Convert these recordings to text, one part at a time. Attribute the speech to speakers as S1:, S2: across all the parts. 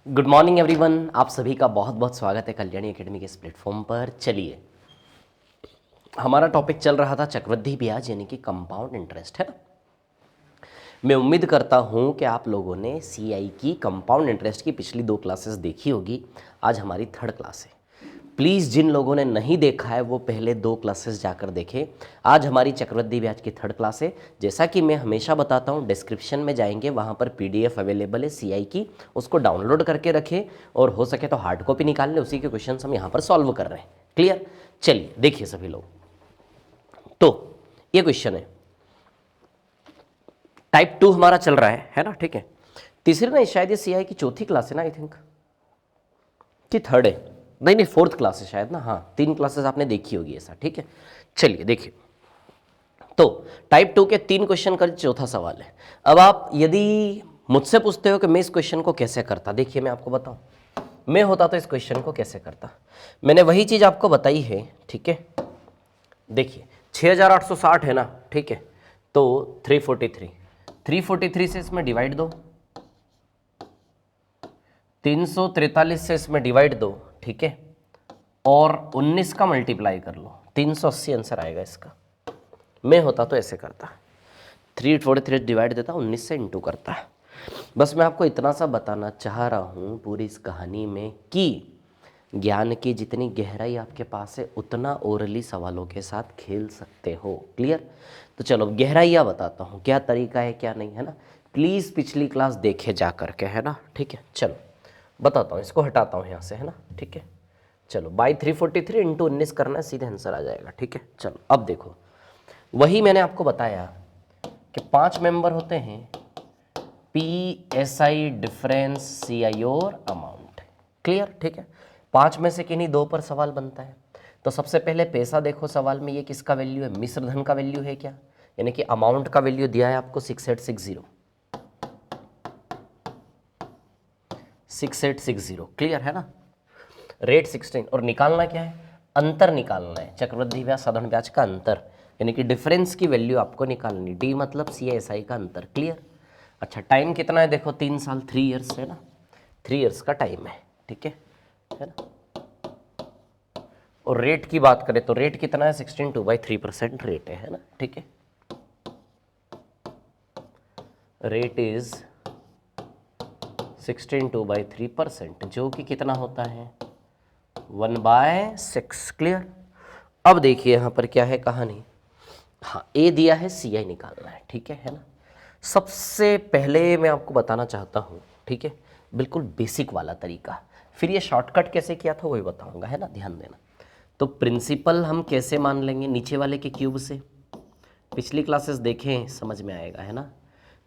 S1: Good morning everyone, आप सभी का बहुत बहुत स्वागत है कल्याणी एकेडमी के इस प्लेटफॉर्म पर। चलिए, हमारा टॉपिक चल रहा था चक्रवृद्धि ब्याज यानी कि कंपाउंड इंटरेस्ट, है ना। मैं उम्मीद करता हूं कि आप लोगों ने सीआई की कंपाउंड इंटरेस्ट की पिछली 2 क्लासेस देखी होगी। आज हमारी 3rd क्लास है। प्लीज़ जिन लोगों ने नहीं देखा है वो पहले 2 क्लासेस जाकर देखें। आज हमारी चक्रवृद्धि ब्याज की 3rd क्लास है। जैसा कि मैं हमेशा बताता हूँ, डिस्क्रिप्शन में जाएंगे, वहाँ पर पीडीएफ अवेलेबल है सीआई की, उसको डाउनलोड करके रखें और हो सके तो हार्ड कॉपी निकाल लें। उसी के क्वेश्चन हम यहाँ पर सॉल्व कर रहे हैं। क्लियर? चलिए देखिए सभी लोग, तो ये क्वेश्चन है, टाइप 2 हमारा चल रहा है ना। ठीक है, तीसरी नहीं, शायद ये सीआई की 4थी क्लास है ना, आई थिंक कि 3rd है। नहीं, 4th क्लास है शायद ना। हाँ, 3 क्लासेस आपने देखी होगी ऐसा। ठीक है, चलिए देखिए, तो टाइप 2 के 3 क्वेश्चन का 4था सवाल है। अब आप यदि मुझसे पूछते हो कि मैं इस क्वेश्चन को कैसे करता, देखिए मैं आपको बताऊं, मैं होता तो इस क्वेश्चन को कैसे करता। मैंने वही चीज आपको बताई है। ठीक है, देखिए 6860 है ना। ठीक है, तो 343 से इसमें डिवाइड दो, 343 से इसमें डिवाइड दो। ठीक है, और 19 का मल्टीप्लाई कर लो, 380 आंसर आएगा इसका। मैं होता तो ऐसे करता, 343 डिवाइड देता, 19 से इंटू करता। बस मैं आपको इतना सा बताना चाह रहा हूँ पूरी इस कहानी में कि ज्ञान की जितनी गहराई आपके पास है उतना ओरली सवालों के साथ खेल सकते हो। क्लियर? तो चलो गहराइयाँ बताता हूँ, क्या तरीका है क्या नहीं, है ना। प्लीज़ पिछली क्लास देखे जा करके, है ना। ठीक है, चलो बताता हूँ, इसको हटाता हूँ यहाँ से, है ना। ठीक है, चलो बाई 343 इंटू 19 करना है, सीधे आंसर आ जाएगा। ठीक है, चलो अब देखो, वही मैंने आपको बताया कि 5 मेंबर होते हैं, पी एस आई, डिफरेंस, सी आई और अमाउंट। क्लियर? ठीक है, 5 में से किन्हीं 2 पर सवाल बनता है। तो सबसे पहले पैसा देखो, सवाल में ये किसका वैल्यू है, मिश्र धन का वैल्यू है क्या, यानी कि अमाउंट का वैल्यू दिया है आपको 6860। क्लियर है ना। रेट 16 और निकालना क्या है, अंतर निकालना है, चक्रवृद्धि ब्याज साधारण ब्याज का अंतर, यानी कि डिफरेंस की वैल्यू आपको निकालनी, डी मतलब सी एस आई का अंतर। क्लियर? अच्छा, टाइम कितना है देखो, 3 साल, 3 ईयर्स है ना, 3 ईयर्स का टाइम है ना। और रेट की बात करें तो रेट कितना है, 16/3% रेट है ना। ठीक है, रेट इज 16/3%, जो कि कितना होता है, 1/6। क्लियर? अब देखिए यहाँ पर क्या है कहानी। हाँ, ए दिया है, सी आई निकालना है। ठीक है ना। सबसे पहले मैं आपको बताना चाहता हूँ, ठीक है, बिल्कुल बेसिक वाला तरीका, फिर ये शॉर्टकट कैसे किया था वही बताऊंगा, है ना, ध्यान देना। तो प्रिंसिपल हम कैसे मान लेंगे, नीचे वाले के क्यूब से, पिछली क्लासेस देखें समझ में आएगा, है ना।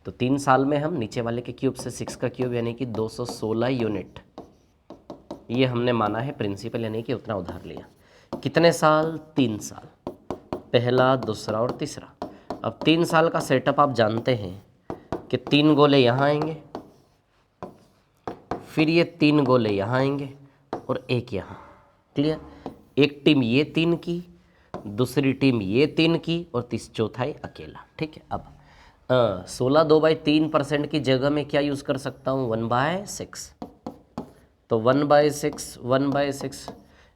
S1: तो 3 साल में हम नीचे वाले के क्यूब से 6 का क्यूब यानी कि 216 यूनिट, ये हमने माना है प्रिंसिपल, यानी कि उतना उधार लिया। कितने साल, 3 साल, पहला, दूसरा और तीसरा। अब 3 साल का सेटअप आप जानते हैं कि 3 गोले यहाँ आएंगे, फिर ये 3 गोले यहाँ आएंगे और एक यहाँ। क्लियर? एक टीम ये 3 की, दूसरी टीम ये 3 की और चौथा ही अकेला। ठीक है, अब 16 2/3% की जगह में क्या यूज़ कर सकता हूँ, 1/6। तो 1/6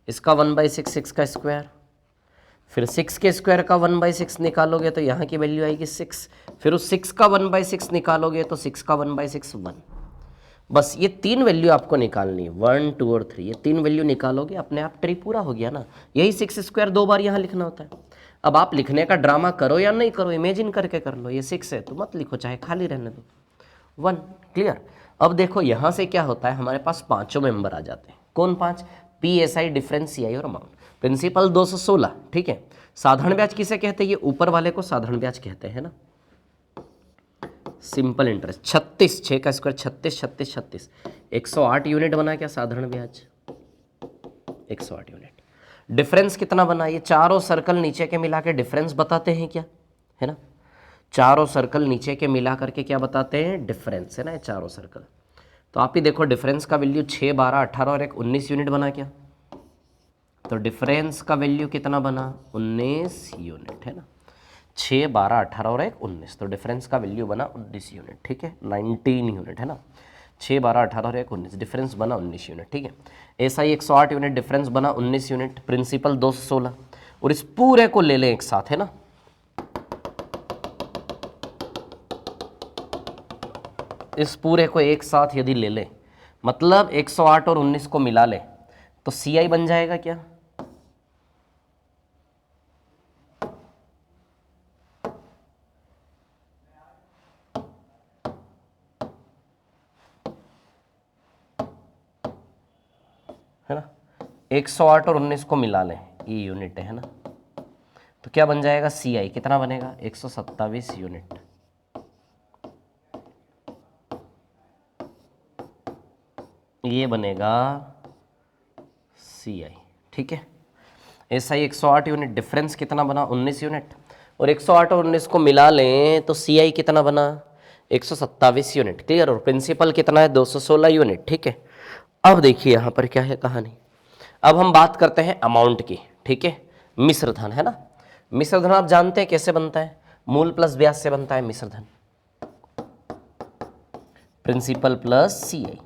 S1: इसका 1/6, 6 का स्क्वायर, फिर 6 के स्क्वायर का 1/6 निकालोगे तो यहाँ की वैल्यू आएगी 6, फिर उस 6 का 1/6 निकालोगे तो 6 का 1/6 1। बस ये 3 वैल्यू आपको निकालनी है, 1 2 और 3, ये 3 वैल्यू निकालोगे, अपने आप ट्री पूरा हो गया ना। यही 6 स्क्वायर 2 बार यहाँ लिखना होता है। अब आप लिखने का ड्रामा करो या नहीं करो, इमेजिन करके कर लो। ये 6 है तो मत लिखो, चाहे खाली रहने दो, 1। क्लियर? अब देखो यहाँ से क्या होता है, हमारे पास 5 मेंबर आ जाते हैं। कौन 5? पी एस आई, डिफरेंस, सी आई और अमाउंट। प्रिंसिपल 216। ठीक है, साधारण ब्याज किसे कहते हैं, ये ऊपर वाले को साधारण ब्याज कहते हैं ना। सिंपल इंटरेस्ट 36, 6 का स्क्वायर 36, 36 36, 108 यूनिट बना क्या साधारण ब्याज, 108 यूनिट। डिफरेंस कितना बना, ये चारों सर्कल नीचे के मिला के डिफरेंस बताते हैं क्या, है ना। चारों सर्कल नीचे के मिला करके क्या बताते हैं, डिफरेंस, है ना, ये चारों सर्कल। तो आप ही देखो, डिफरेंस का वैल्यू 6 12 18 और 1 19 यूनिट बना क्या, तो डिफरेंस का वैल्यू कितना बना, 19 यूनिट, है ना। 6 12 18 और 1 19, तो डिफरेंस का वैल्यू बना 19 यूनिट। ठीक है, 19 यूनिट, है ना। 6 12 18 और 1 19, डिफरेंस बना 19 यूनिट। ठीक है, एसआई 108 यूनिट, डिफरेंस बना 19 यूनिट, प्रिंसिपल 216। और इस पूरे को ले लें एक साथ, है ना, इस पूरे को एक साथ यदि ले लें, मतलब 108 और 19 को मिला लें, तो सीआई बन जाएगा क्या, है ना, 108 और 19 को मिला लें, ये यूनिट है ना, तो क्या बन जाएगा, सीआई कितना बनेगा, 127 यूनिट। ये बनेगा सीआई। ठीक है, एसआई 108 यूनिट, डिफरेंस कितना बना 19 यूनिट, और 108 और 19 को मिला लें तो सीआई कितना बना 127 यूनिट। क्लियर, और प्रिंसिपल कितना है 216 यूनिट। ठीक है, अब देखिए यहाँ पर क्या है कहानी, अब हम बात करते हैं अमाउंट की। ठीक है, मिश्र धन, है ना, मिश्र धन आप जानते हैं कैसे बनता है, मूल प्लस ब्याज से बनता है मिश्र धन, प्रिंसिपल प्लस सीआई।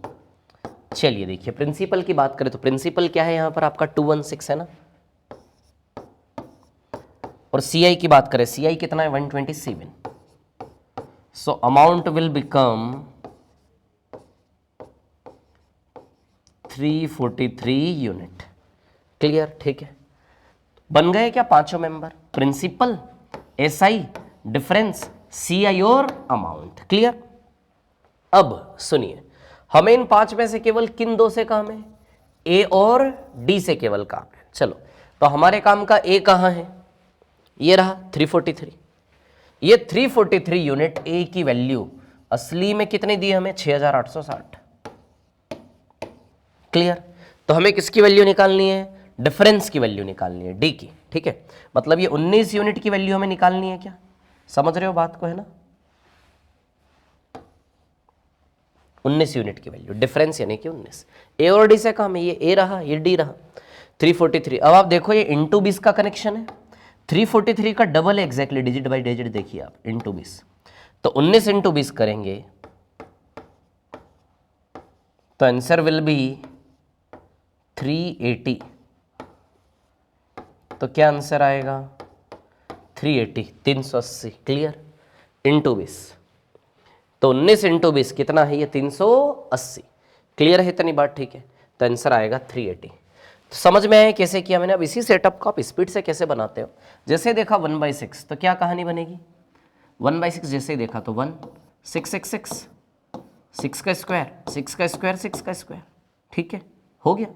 S1: चलिए देखिए, प्रिंसिपल की बात करें तो प्रिंसिपल क्या है यहाँ पर आपका 216 है ना, और सीआई की बात करें, सीआई कितना है 127। So amount will become 343 unit. Clear, ठीक है, बन गए क्या पांचों member, principal, SI, difference, CI और अमाउंट। क्लियर, अब सुनिए, हमें इन पांच में से केवल किन दो से काम है, ए और डी से केवल काम है। चलो, तो हमारे काम का ए कहां है, ये रहा 343। ये 343 यूनिट ए की वैल्यू असली में कितनी दी हमें, 6860। क्लियर, तो हमें किसकी वैल्यू निकालनी है, डिफरेंस की वैल्यू निकालनी है, डी की। ठीक है, मतलब ये 19 यूनिट की वैल्यू हमें निकालनी है, क्या समझ रहे हो बात को, है ना, 19 यूनिट की वैल्यू, डिफरेंस यानी कि 19। ए और डी से काम है, ये ए रहा, ये डी रहा, 343। अब आप देखो ये इंटू 20 का कनेक्शन है, 343 का डबल है एग्जैक्टली, डिजिट बाई डिजिट देखिए आप, इंटू 20, तो 19 इंटू 20 करेंगे तो आंसर विल बी 380। तो क्या आंसर आएगा 380, 380। क्लियर, इंटू 20, तो 19 इंटू 20 कितना है, ये 380। क्लियर है इतनी बात, ठीक है, तो आंसर आएगा 380। तो समझ में आया कैसे किया मैंने। अब इसी सेटअप को आप स्पीड से कैसे बनाते हो, जैसे देखा 1/6, तो क्या कहानी बनेगी, 1/6 जैसे ही देखा तो 1 6 6 6 6 का स्क्वायर 6 का स्क्वायर 6 का स्क्वायर। ठीक है, हो गया,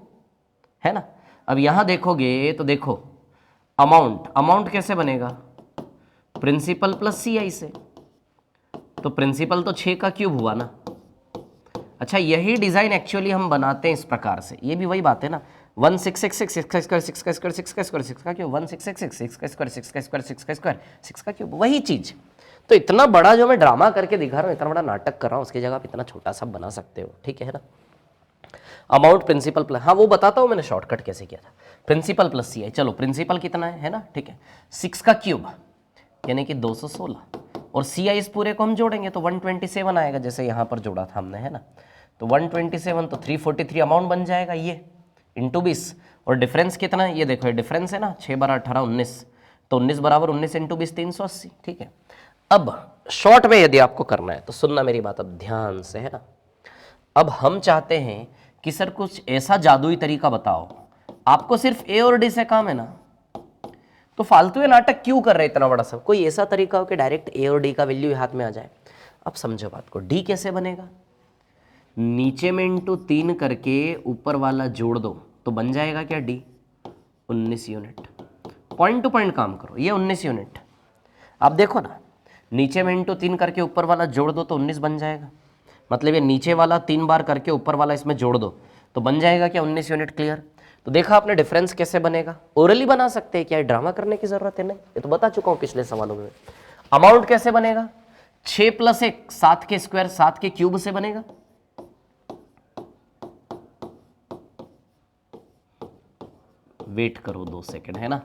S1: है ना। अब यहां देखोगे तो देखो अमाउंट, अमाउंट कैसे बनेगा, प्रिंसिपल प्लस सीआई से, तो प्रिंसिपल तो 6 का क्यूब हुआ ना। अच्छा, यही डिजाइन एक्चुअली हम बनाते हैं इस प्रकार से, ये भी वही बात है ना, 1 6 6 6 6 का स्क्वायर 6 का स्क्वायर 6 का स्क्वायर 6 का क्यूब, 1 6 6 6 6 का स्क्वायर 6 का स्क्वायर 6 का स्क्वायर 6 का क्यूब, वही चीज। तो इतना बड़ा जो मैं ड्रामा करके दिखा रहा हूँ, इतना बड़ा नाटक कर रहा हूँ, उसकी जगह आप इतना छोटा सा बना सकते हो। ठीक है ना, अमाउंट प्रिंसिपल प्लस, हाँ वो बताता हूँ मैंने शॉर्टकट कैसे किया था, प्रिंसिपल प्लस सीआई। चलो प्रिंसिपल कितना है ना, ठीक है, 6 का क्यूब यानी कि 216, और सीआई इस पूरे को हम जोड़ेंगे तो 127 आएगा, जैसे यहाँ पर जोड़ा था हमने, है ना, तो 127, तो 343 अमाउंट बन जाएगा ये, इंटू 20, और डिफरेंस कितना है, ये देखो ये डिफरेंस है ना, 6 12 18 19, तो 19 बराबर 19 इंटू 20 380। ठीक है, अब शॉर्ट में यदि आपको करना है तो सुनना मेरी बात अब ध्यान से, है ना। अब हम चाहते हैं कि सर कुछ ऐसा जादुई तरीका बताओ, आपको सिर्फ ए और डी से काम है ना, तो फालतू ये नाटक क्यों कर रहे हैं इतना बड़ा सब, कोई ऐसा तरीका हो कि डायरेक्ट ए और डी का वैल्यू हाथ में आ जाए। अब समझो बात को, डी कैसे बनेगा, नीचे में इंटू 3 करके ऊपर वाला जोड़ दो तो बन जाएगा क्या D 19 unit. Point two point काम करो, ये 19 यूनिट, आप देखो ना, नीचे में इंटू 3 करके ऊपर वाला जोड़ दो तो 19 बन जाएगा, मतलब ये नीचे वाला 3 बार करके ऊपर वाला इसमें जोड़ दो तो बन जाएगा क्या 19 यूनिट। क्लियर, तो देखा आपने डिफरेंस कैसे बनेगा, ओरली बना सकते हैं, क्या ड्रामा करने की जरूरत है, नहीं, ये तो बता चुका हूं पिछले सवालों में। अमाउंट कैसे बनेगा, 6 + 1 7 के स्क्वायर 7 के क्यूब से बनेगा, वेट करो 2 सेकंड, है ना,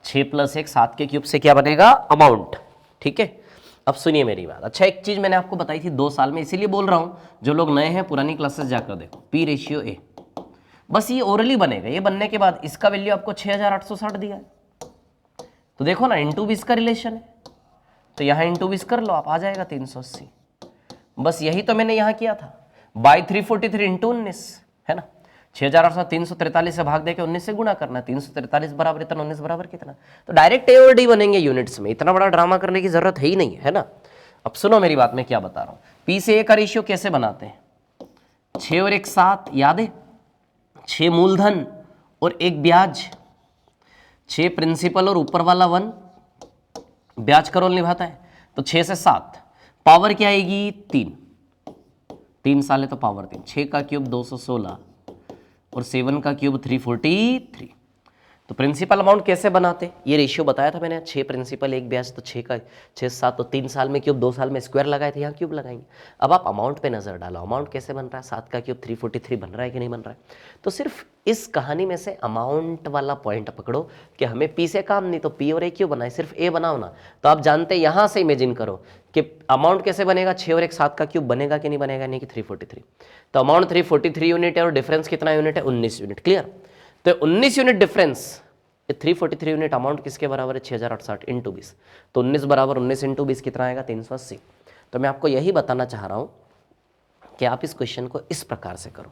S1: 6 + 1 7 के क्यूब से क्या बनेगा अमाउंट। ठीक है, अब सुनिए मेरी बात। अच्छा, एक चीज मैंने आपको बताई थी 2 साल में, इसीलिए बोल रहा हूं जो लोग नए हैं पुरानी क्लासेस जाकर देखो। पी रेशियो ए, बस ये ओरली बनेगा। ये बनने के बाद इसका वैल्यू आपको 6860 दिया है, तो देखो ना इंटू 20 का रिलेशन है, तो यहाँ इंटू 20 कर लो आप, आ जाएगा 380। बस यही तो मैंने यहाँ किया था, बाई 343 इंटू 19 है ना। 6800 343 से भाग देके 19 से गुणा करना, 343 बराबर इतना, 19 बराबर कितना, तो डायरेक्ट ए और डी बनेंगे यूनिट्स में, इतना बड़ा ड्रामा करने की जरूरत है ही नहीं है ना। अब सुनो मेरी बात, मैं क्या बता रहा हूँ। पी से ए का रेशियो कैसे बनाते हैं, 6 और 1 7, याद है, 6 मूलधन और 1 ब्याज, 6 प्रिंसिपल और ऊपर वाला 1 ब्याज का रोल निभाता है, तो 6 से 7 पावर क्या आएगी 3 साल है तो पावर 3, 6 का क्यूब 216 और 7 का क्यूब 343। तो प्रिंसिपल अमाउंट कैसे बनाते, ये रेशियो बताया था मैंने, 6 प्रिंसिपल 1 ब्याज, तो 6 का 6 7, तो 3 साल में क्यूब, 2 साल में स्क्वायर लगाए थे, यहाँ क्यूब लगाएंगे। अब आप अमाउंट पे नजर डालो, अमाउंट कैसे बन रहा है, 7 का क्यूब 343 बन रहा है कि नहीं बन रहा है। तो सिर्फ इस कहानी में से अमाउंट वाला पॉइंट पकड़ो कि हमें पी से काम नहीं, तो पी और ए क्यों बनाए, सिर्फ ए बनाओ ना। तो आप जानते हैं, यहां से इमेजिन करो कि अमाउंट कैसे बनेगा, 6 और 1 7 का क्यूब बनेगा कि नहीं बनेगा, नहीं कि 343। तो अमाउंट 343 यूनिट है और डिफरेंस कितना यूनिट है, 19 यूनिट। क्लियर। तो 19 यूनिट डिफरेंस, 343 यूनिट अमाउंट किसके बराबर है, 6860 इंटू 20, तो 19 बराबर 19 इंटू 20 कितना आएगा, 380। तो मैं आपको यही बताना चाह रहा हूँ कि आप इस क्वेश्चन को इस प्रकार से करो।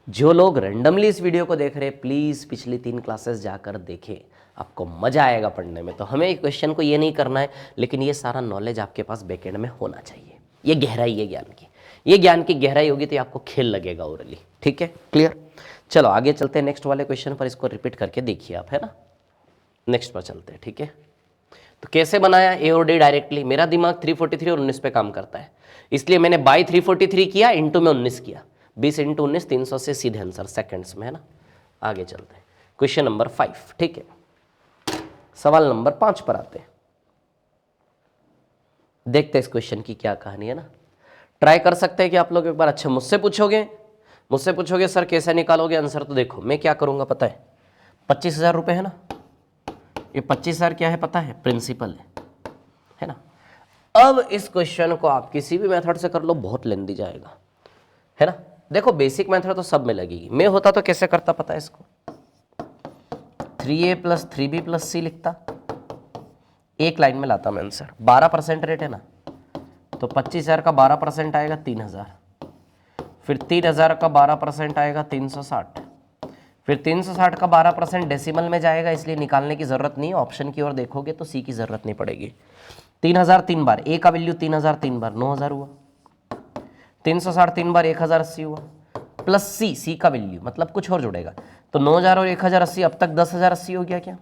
S1: जो लोग रैंडमली इस वीडियो को देख रहे हैं, प्लीज़ पिछली 3 क्लासेस जाकर देखें, आपको मजा आएगा पढ़ने में। तो हमें क्वेश्चन को ये नहीं करना है, लेकिन ये सारा नॉलेज आपके पास बैकएंड में होना चाहिए। ये गहराई है ज्ञान की, ये ज्ञान की गहराई होगी तो आपको खेल लगेगा ओरली। ठीक है, क्लियर। चलो आगे चलते हैं नेक्स्ट वाले क्वेश्चन पर, इसको रिपीट करके देखिए आप, है ना। नेक्स्ट पर चलते हैं, ठीक है। तो कैसे बनाया ए और डी डायरेक्टली, मेरा दिमाग 343 और 19 पे काम करता है, इसलिए मैंने बाई 343 किया, इंटू में 19 किया, 20 इंटू 19 300 से सीधे आंसर सेकंड्स में, है ना। आगे चलते हैं क्वेश्चन नंबर 5, ठीक है। सवाल नंबर 5 पर आते हैं, देखते हैं इस क्वेश्चन की क्या कहानी है ना। ट्राई कर सकते हैं कि आप लोग एक बार, अच्छा मुझसे पूछोगे सर कैसे निकालोगे आंसर, तो देखो मैं क्या करूंगा पता है, 25,000 रुपये है ना, ये 25,000 क्या है पता है, प्रिंसिपल है ना। अब इस क्वेश्चन को आप किसी भी मेथड से कर लो, बहुत लेंदी जाएगा, है ना। देखो बेसिक मेथड तो सब में लगेगी, मैं होता तो कैसे करता पता है इसको, 3a + 3b + c लिखता, एक लाइन में लाता मैं आंसर। 12% रेट है ना, तो 25,000 का 12% आएगा 3,000, फिर 3,000 का 12% आएगा 360, फिर 360 का 12% डेसिमल में जाएगा, इसलिए निकालने की जरूरत नहीं है, ऑप्शन की ओर देखोगे तो सी की जरूरत नहीं पड़ेगी। 3,000 3 बार, ए का वैल्यू 3,000 3 बार 9,000 हुआ, 360 3 बार 1,080 हुआ, प्लस सी का वैल्यू मतलब कुछ और जुड़ेगा, तो 9,000 और 1,080, अब तक 10,080 हो गया क्या।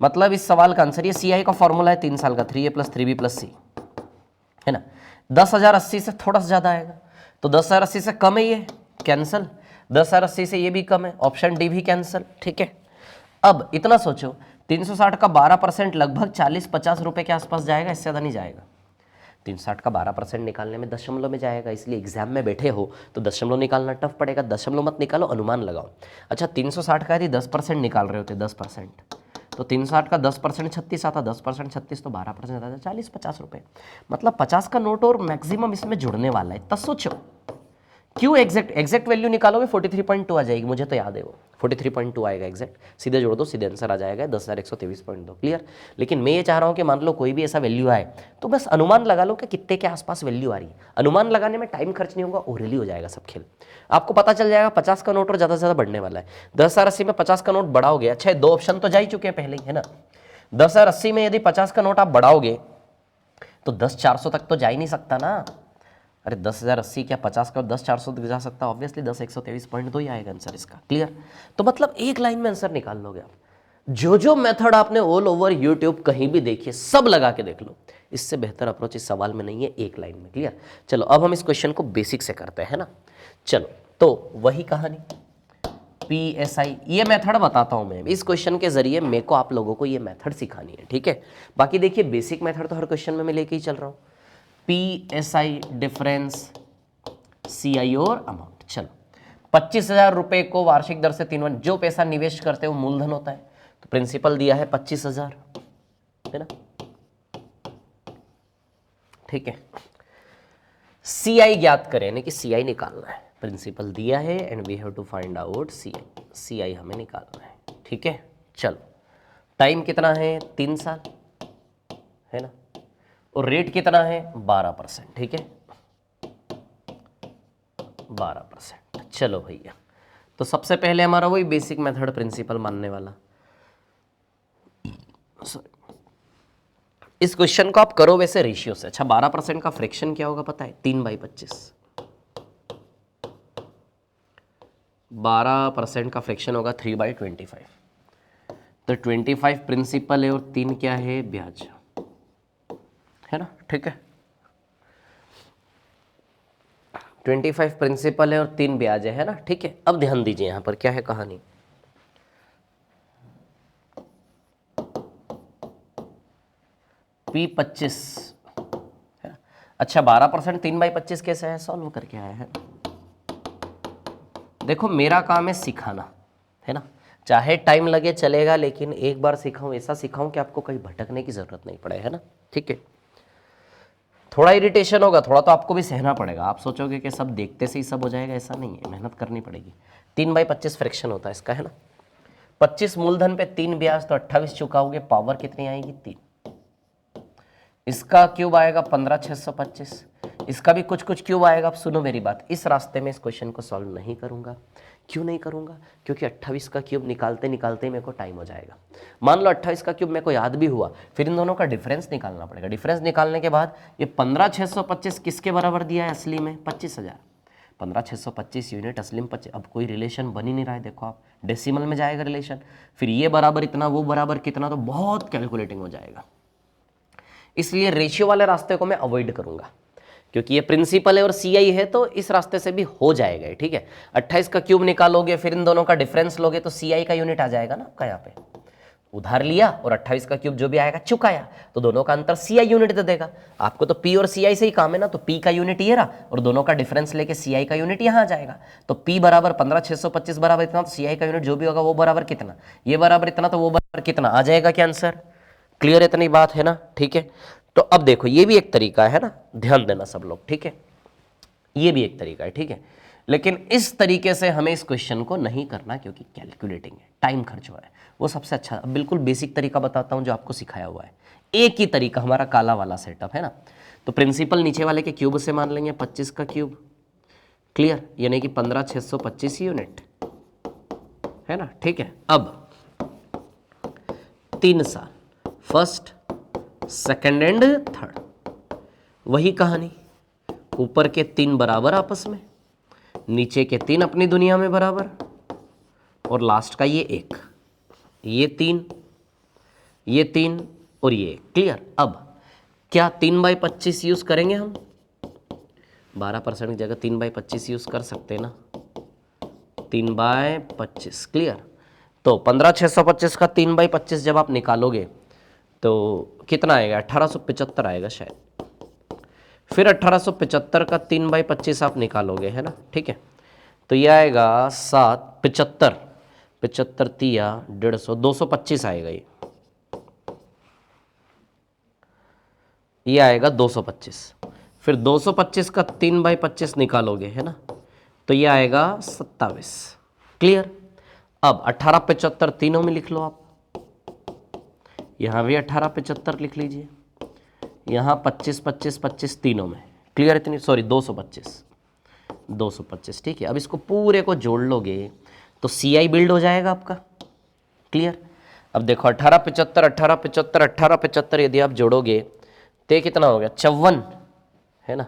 S1: मतलब इस सवाल का आंसर, ये CI का फॉर्मूला है 3 साल का, 3a + 3b + c, है ना। 10,080 से थोड़ा सा ज्यादा आएगा, तो 10,080 से कम है ये, कैंसल। 10,080 से ये भी कम है, ऑप्शन डी भी कैंसल, ठीक है। अब इतना सोचो, 360 का 12% लगभग 40-50 रुपए के आसपास जाएगा, इससे ज़्यादा नहीं जाएगा। 360 का 12% निकालने में दशमलव में जाएगा, इसलिए एग्जाम में बैठे हो तो दशमलव निकालना टफ पड़ेगा। दशमलव मत निकालो, अनुमान लगाओ। अच्छा 360 का यदि 10% निकाल रहे होते, 10%, तो 360 का 10% 36 आता, 10% 36 तो 12% आता, 40-50 रुपये, मतलब 50 का नोट और मैक्सिमम इसमें जुड़ने वाला है। तब सोचो क्यों एग्जैक्ट वैल्यू निकालोगे 43.2 आ जाएगी, मुझे तो याद है वो 43.2 आएगा एग्जैक्ट, सीधे जोड़ दो सीधे आंसर आ जाएगा 10,123.2। क्लियर। लेकिन मैं ये चाह रहा हूँ कि मान लो कोई भी ऐसा वैल्यू आए तो बस अनुमान लगा लो कि कितने के आसपास वैल्यू आ रही है। अनुमान लगाने में टाइम खर्च नहीं होगा, ओरली हो जाएगा सब खेल, आपको पता चल जाएगा 50 का नोट और ज़्यादा से ज़्यादा बढ़ने वाला है। 10,080 में 50 का नोट बढ़ाओगे, अच्छा 2 ऑप्शन तो जा ही चुके हैं पहले ही, है ना। 10,080 में यदि 50 का नोट आप बढ़ाओगे तो 10,400 तक तो जा ही नहीं सकता ना। अरे 10,080 क्या 50 का 10,400 तक जा सकता है, ऑब्वियसली 10,123.2 ही आएगा आंसर इसका। क्लियर। तो मतलब एक लाइन में आंसर निकाल लोगे आप। जो मेथड आपने ऑल ओवर यूट्यूब कहीं भी देखिए, सब लगा के देख लो, इससे बेहतर अप्रोच इस सवाल में नहीं है, एक लाइन में। क्लियर। चलो अब हम इस क्वेश्चन को बेसिक से करते हैं ना। चलो तो वही कहानी PSI, ये मेथड बताता हूं मैं इस क्वेश्चन के जरिए, मेरे को आप लोगों को ये मेथड सिखानी है, ठीक है। बाकी देखिए बेसिक मेथड तो हर क्वेश्चन में मैं लेके ही चल रहा हूं। PSI डिफरेंस, CI और अमाउंट। चलो 25,000 रुपए को वार्षिक दर से 3 जो पैसा निवेश करते हैं वो मूलधन होता है, तो प्रिंसिपल दिया है 25,000, है ना। ठीक है। सी आई ज्ञात करें, यानी कि सी आई निकालना है। प्रिंसिपल दिया है and we have to find out C I. C I हमें निकालना है, ठीक है। चलो, टाइम कितना है 3 साल, है ना, और रेट कितना है 12%, ठीक है 12%। चलो भैया, तो सबसे पहले हमारा वही बेसिक मेथड प्रिंसिपल मानने वाला। इस क्वेश्चन को आप करो वैसे रेशियो से। अच्छा, 12% का फ्रैक्शन क्या होगा पता है? 3/25। 12% का फ्रैक्शन होगा 3/25। तो 25 प्रिंसिपल है और 3 क्या है? ब्याज, है ना, ठीक है। 25 प्रिंसिपल है और 3 ब्याज है ना, ठीक है। अब ध्यान दीजिए यहां पर क्या है कहानी। P25 है ना। अच्छा, 12% 3/25 कैसे है? सॉल्व करके आया है। देखो, मेरा काम है सिखाना, है ना, चाहे टाइम लगे चलेगा, लेकिन एक बार सिखाऊं, ऐसा सिखाऊं कि आपको कहीं भटकने की जरूरत नहीं पड़े, है ना, ठीक है। थोड़ा इरिटेशन होगा, थोड़ा तो आपको भी सहना पड़ेगा। आप सोचोगे कि सब देखते से ही सब हो जाएगा, ऐसा नहीं है, मेहनत करनी पड़ेगी। 3/25 फ्रैक्शन होता है इसका, है ना। 25 मूलधन पे 3 ब्याज, तो 28 चुकाओगे, पावर कितनी आएगी? 3। इसका क्यूब आएगा 15,625। इसका भी कुछ कुछ क्यूब आएगा। अब सुनो मेरी बात, इस रास्ते में इस क्वेश्चन को सॉल्व नहीं करूंगा। क्यों नहीं करूंगा? क्योंकि 28 का क्यूब निकालते निकालते मेरे को टाइम हो जाएगा। मान लो 28 का क्यूब मेरे को याद भी हुआ, फिर इन दोनों का डिफरेंस निकालना पड़ेगा। डिफरेंस निकालने के बाद ये 15,625 किसके बराबर दिया है असली में? 25,000। 15,625 यूनिट असली में 25। अब कोई रिलेशन बन ही नहीं रहा है, देखो आप, डेसिमल में जाएगा रिलेशन, फिर ये बराबर इतना, वो बराबर कितना, तो बहुत कैलकुलेटिंग हो जाएगा। इसलिए रेशियो वाले रास्ते को मैं अवॉइड करूंगा, क्योंकि ये प्रिंसिपल है और सीआई है, तो इस रास्ते से भी हो जाएगा, ठीक है। 28 का क्यूब निकालोगे, फिर इन दोनों का डिफरेंस लोगे, तो सीआई का यूनिट आ जाएगा ना आपका। यहाँ पे उधार लिया और 28 का क्यूब जो भी आएगा चुकाया, तो दोनों का अंतर सीआई यूनिट दे देगा आपको। तो पी और सीआई से ही काम है ना, तो पी का यूनिट ये रहा और दोनों का डिफरेंस लेके सीआई का यूनिट यहाँ आ जाएगा। तो पी बराबर 15,625 बराबर इतना, तो सीआई का यूनिट जो भी होगा वो बराबर कितना, ये बराबर इतना, तो वो बराबर कितना आ जाएगा। क्या आंसर? क्लियर इतनी बात है ना, ठीक है। तो अब देखो, ये भी एक तरीका है ना, ध्यान देना सब लोग, ठीक है। ये भी एक तरीका है, ठीक है, लेकिन इस तरीके से हमें इस क्वेश्चन को नहीं करना, क्योंकि कैलकुलेटिंग है, टाइम खर्च हुआ है। वो सबसे अच्छा, अब बिल्कुल बेसिक तरीका बताता हूं जो आपको सिखाया हुआ है। एक ही तरीका हमारा काला वाला सेटअप है ना। तो प्रिंसिपल नीचे वाले के क्यूब से मान लेंगे 25 का क्यूब, क्लियर, यानी कि 15,625 यूनिट, है ना, ठीक है। अब 3 साल, फर्स्ट, सेकेंड एंड थर्ड, वही कहानी। ऊपर के 3 बराबर आपस में, नीचे के 3 अपनी दुनिया में बराबर, और लास्ट का ये 1, ये 3, ये 3 और ये 1, क्लियर। अब क्या 3/25 यूज करेंगे हम? 12% की जगह 3/25 यूज कर सकते हैं ना, 3/25, क्लियर। तो 15,625 का 3/25 जब आप निकालोगे तो कितना आएगा? 1875 आएगा शायद। फिर 1875 का 3/25 आप निकालोगे, है ना, ठीक है। तो ये आएगा 7, 75, 75 तिया 150, 225 आएगा। ये आएगा 225। फिर 225 का 3/25 निकालोगे, है ना, तो ये आएगा 27, क्लियर। अब 1875 तीनों में लिख लो आप, यहां भी 1875 लिख लीजिए, यहाँ 25, 25, 25 तीनों में, क्लियर। इतनी, सॉरी 225, 225, ठीक है। अब इसको पूरे को जोड़ लोगे तो सी आई बिल्ड हो जाएगा आपका, क्लियर। अब देखो 1875, 1875, 1875 यदि आप जोड़ोगे तो कितना हो गया? 54, है ना,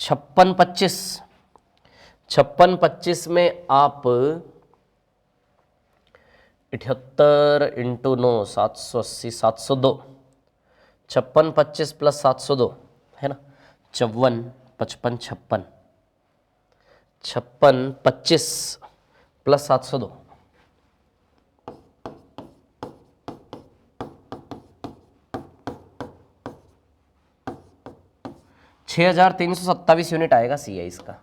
S1: 56, 25, 56, 25 में आप 78 इंटू 9, 780, 702, 56, 25 प्लस 702, है ना, 54, 55, 56, 56, 25 प्लस 702, 6,327 यूनिट आएगा सी आई इसका।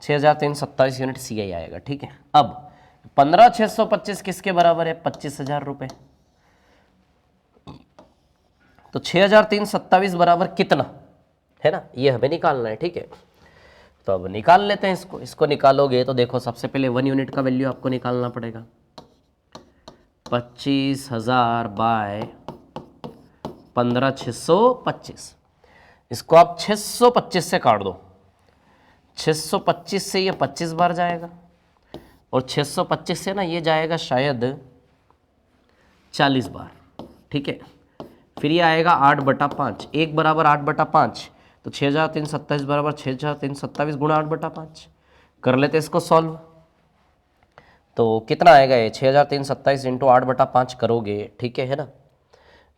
S1: 6,327 यूनिट सी आई आएगा, ठीक है। अब 15,625 किसके बराबर है? 25,000 रुपए। तो 6,327 बराबर कितना है ना, ये हमें निकालना है। ठीक है, तो अब निकाल लेते हैं इसको। इसको निकालोगे तो देखो, सबसे पहले 1 यूनिट का वैल्यू आपको निकालना पड़ेगा। 25,000 बाय 15,625। इसको आप 625 से काट दो। 625 से ये 25 बार जाएगा, और 625 से ना ये जाएगा शायद 40 बार। ठीक है, फिर ये आएगा 8/5, 1 बराबर 8/5, तो 6,327 बराबर 6,327 गुणा 8/5। कर लेते इसको सॉल्व। तो कितना आएगा ये? 6,327 इंटू 8/5 करोगे, ठीक है ना,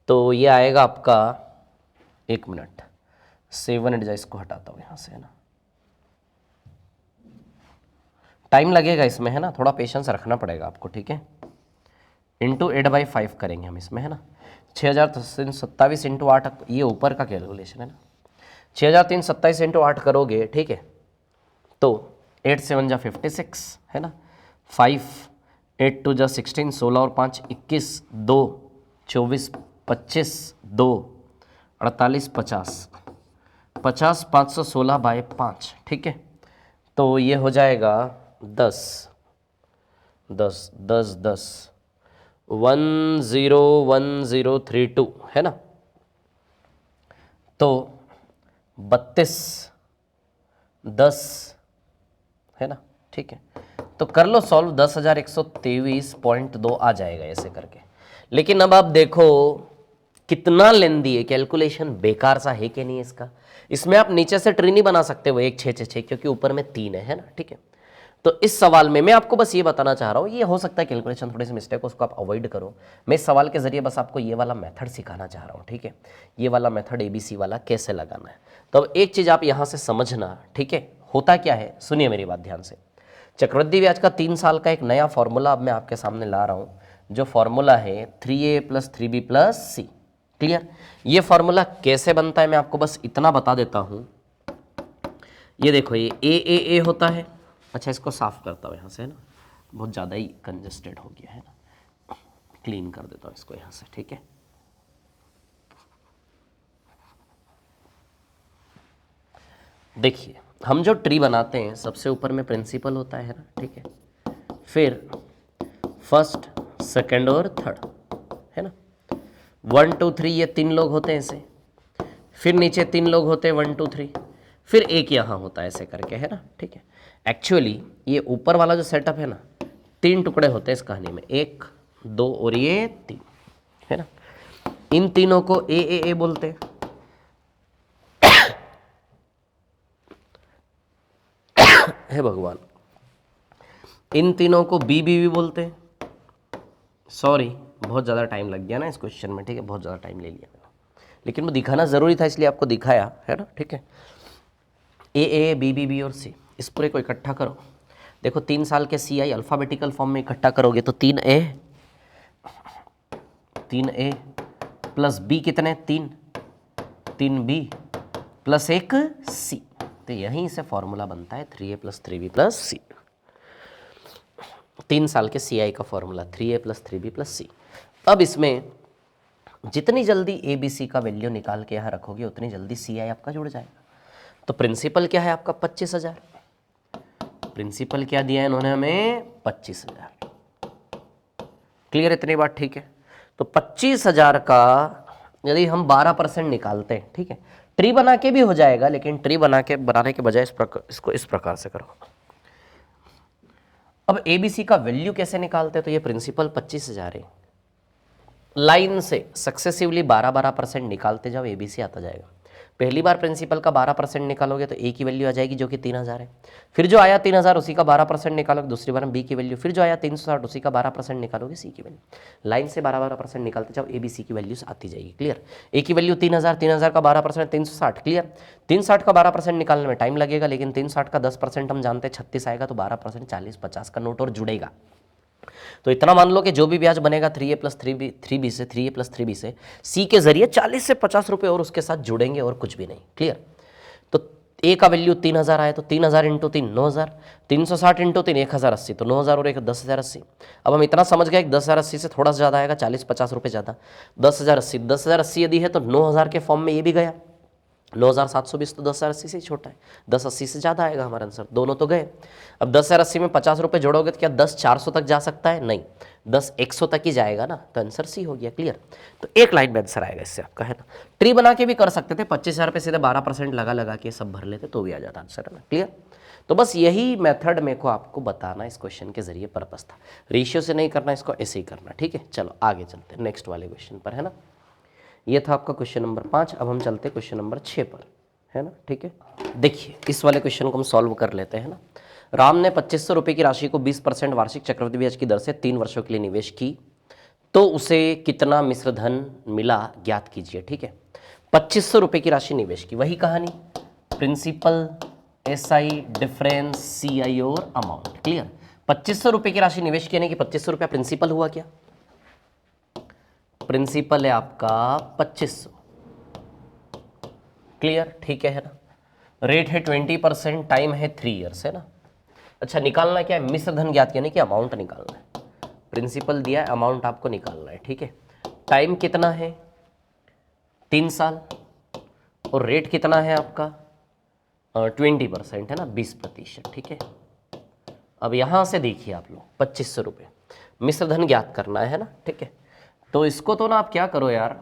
S1: तो ये आएगा आपका, 1 मिनट, 7 इसको हटाता हूँ यहाँ से, है ना, टाइम लगेगा इसमें, है ना, थोड़ा पेशेंस रखना पड़ेगा आपको। ठीक है, इंटू 8/5 करेंगे हम इसमें, है ना। 6,327 इंटू 8, ये ऊपर का कैलकुलेशन है ना। 6,327 इंटू 8 करोगे, ठीक है, तो 8 7 जा 56, है ना, 5 8 2 जा 16, 16 और 5 21, 2 24, 25 2 48, 50 50 516 बाय 5। ठीक है, तो ये हो जाएगा 10 10 10 10 101032, है ना। तो 32 10, है ना। ठीक है, तो कर लो सॉल्व, 10,123.2 आ जाएगा ऐसे करके। लेकिन अब आप देखो कितना लेंदी है कैलकुलेशन, बेकार सा है कि नहीं इसका। इसमें आप नीचे से ट्री नहीं बना सकते वो 1 6 6 6, क्योंकि ऊपर में 3 है ना। ठीक है, तो इस सवाल में मैं आपको बस ये बताना चाह रहा हूँ, ये हो सकता है कैलकुलेशन थोड़ी सी मिस्टेक हो, उसको आप अवॉइड करो। मैं इस सवाल के जरिए बस आपको ये वाला मेथड सिखाना चाह रहा हूँ। ठीक है, ये वाला मेथड ABC वाला कैसे लगाना है। तो अब एक चीज़ आप यहाँ से समझना, ठीक है, होता क्या है, सुनिए मेरी बात ध्यान से। चक्रवृद्धि ब्याज का 3 साल का एक नया फॉर्मूला अब मैं आपके सामने ला रहा हूँ, जो फॉर्मूला है 3A + 3B + C। क्लियर? ये फॉर्मूला कैसे बनता है मैं आपको बस इतना बता देता हूँ। ये देखो, ये ए होता है। अच्छा, इसको साफ करता हूँ यहाँ से, है ना, बहुत ज़्यादा ही कंजेस्टेड हो गया है ना, क्लीन कर देता हूँ इसको यहाँ से। ठीक है, देखिए, हम जो ट्री बनाते हैं सबसे ऊपर में प्रिंसिपल होता है ना। ठीक है, फिर फर्स्ट सेकंड और थर्ड, है ना, 1 2 3 ये 3 लोग होते हैं ऐसे, फिर नीचे 3 लोग होते हैं 1 2 3, फिर एक यहाँ होता है ऐसे करके, है ना। ठीक है, एक्चुअली ये ऊपर वाला जो सेटअप है ना, 3 टुकड़े होते हैं इस कहानी में, 1 2 और ये 3, है ना। इन तीनों को ए बोलते हैं। हे भगवान, इन तीनों को बी बोलते हैं। सॉरी, बहुत ज़्यादा टाइम लग गया ना इस क्वेश्चन में। ठीक है, बहुत ज़्यादा टाइम ले लिया मैंने, लेकिन वो दिखाना ज़रूरी था इसलिए आपको दिखाया, है ना। ठीक है, ए बी और सी, इस पूरे को इकट्ठा करो। देखो, 3 साल के CI अल्फ़ाबेटिकल फॉर्म में इकट्ठा करोगे तो 3A प्लस B कितने, 3 3B प्लस 1 C, तो यहीं से फॉर्मूला बनता है 3A + 3B + C। 3 साल के CI का फॉर्मूला 3A + 3B + C। अब इसमें जितनी जल्दी ABC का वैल्यू निकाल के यहाँ रखोगे उतनी जल्दी CI आपका जुड़ जाएगा। तो प्रिंसिपल क्या है आपका, 25,000। प्रिंसिपल क्या दिया है इन्होंने हमें, 25,000। क्लियर, इतनी बात ठीक है। तो 25,000 का यदि हम 12% निकालते हैं, ठीक है, ट्री बना के भी हो जाएगा, लेकिन ट्री बनाने के बजाय इसको इस प्रकार से करो। अब ABC का वैल्यू कैसे निकालते हैं, तो ये प्रिंसिपल 25,000 है, लाइन से सक्सेसिवली 12% निकालते जाओ, ABC आता जाएगा। पहली बार प्रिंसिपल का 12% निकालोगे तो A की वैल्यू आ जाएगी जो कि 3,000 है। फिर जो आया 3,000 उसी का 12% निकालोगे दूसरी बार में B की वैल्यू, फिर जो आया 360 उसी का 12% निकालोगे C की वैल्यू। लाइन से 12% निकालते जाओ, ABC की वैल्यूज आती जाएगी। क्लियर? A की वैल्यू 3,000, 3,000 का 12% 360। क्लियर? 360 का 12% निकालने में टाइम लगेगा, लेकिन 360 का 10% हम जानते हैं 36 आएगा, तो 12% 40 50 का नोट और जुड़ेगा। तो इतना मान लो कि जो भी ब्याज बनेगा 3A + 3B से, 3A + 3B से, C के जरिए 40 से 50 रुपए और उसके साथ जुड़ेंगे और कुछ भी नहीं। क्लियर? तो ए का वैल्यू 3000 आया तो 3000 इंटू 3 9000, 360 इंटू 3 1080, तो 9000 और एक 10,080। अब हम इतना समझ गए कि 10,080 से थोड़ा सा ज़्यादा आएगा, 40-50 रुपये ज़्यादा। 10,080 यदि है तो 9000 के फॉर्म में ये भी गया। 9720 तो 10,080 से ही छोटा है, 1080 से ज़्यादा आएगा हमारा आंसर, दोनों तो गए। अब 10,080 में 50 रुपये जोड़ोगे तो क्या 10,400 तक जा सकता है? नहीं, 10,100 तक ही जाएगा ना, तो आंसर सी हो गया। क्लियर? तो एक लाइन में आंसर आएगा इससे आपका, है ना। ट्री बना के भी कर सकते थे, 25,000 पे सीधे 12% लगा के सब भर लेते तो भी आ जाता आंसर, है ना। क्लियर? तो बस यही मेथड मेरे को आपको बताना इस क्वेश्चन के जरिए पर्पस था। रेशियो से नहीं करना, इसको ऐसे ही करना, ठीक है। चलो आगे चलते हैं नेक्स्ट वाले क्वेश्चन पर, है ना। ये था आपका क्वेश्चन नंबर 5। अब हम चलते हैं क्वेश्चन नंबर 6 पर, है ना। ठीक है, देखिए इस वाले क्वेश्चन को हम सॉल्व कर लेते हैं ना। राम ने 2500 रुपये की राशि को 20% वार्षिक चक्रवृद्धि ब्याज की दर से 3 वर्षों के लिए निवेश की, तो उसे कितना मिश्र धन मिला ज्ञात कीजिए। ठीक है, 2500 रुपये की राशि निवेश की, वही कहानी, प्रिंसिपल, SI, डिफरेंस, CI और अमाउंट। क्लियर? 2500 रुपये की राशि निवेश की, यानी कि 2500 रुपया प्रिंसिपल हुआ। क्या प्रिंसिपल है आपका 2500। क्लियर? ठीक है ना। रेट है 20%, टाइम है 3 ईयर्स, है ना। अच्छा, निकालना क्या है? मिश्र धन ज्ञात, यानी कि अमाउंट निकालना है। प्रिंसिपल दिया है, अमाउंट आपको निकालना है। ठीक है, टाइम कितना है? 3 साल, और रेट कितना है आपका 20%, है ना, 20%। ठीक है, अब यहां से देखिए आप लोग 2500 रुपये मिश्र धन ज्ञात करना है ना। ठीक है, तो इसको तो ना आप क्या करो यार,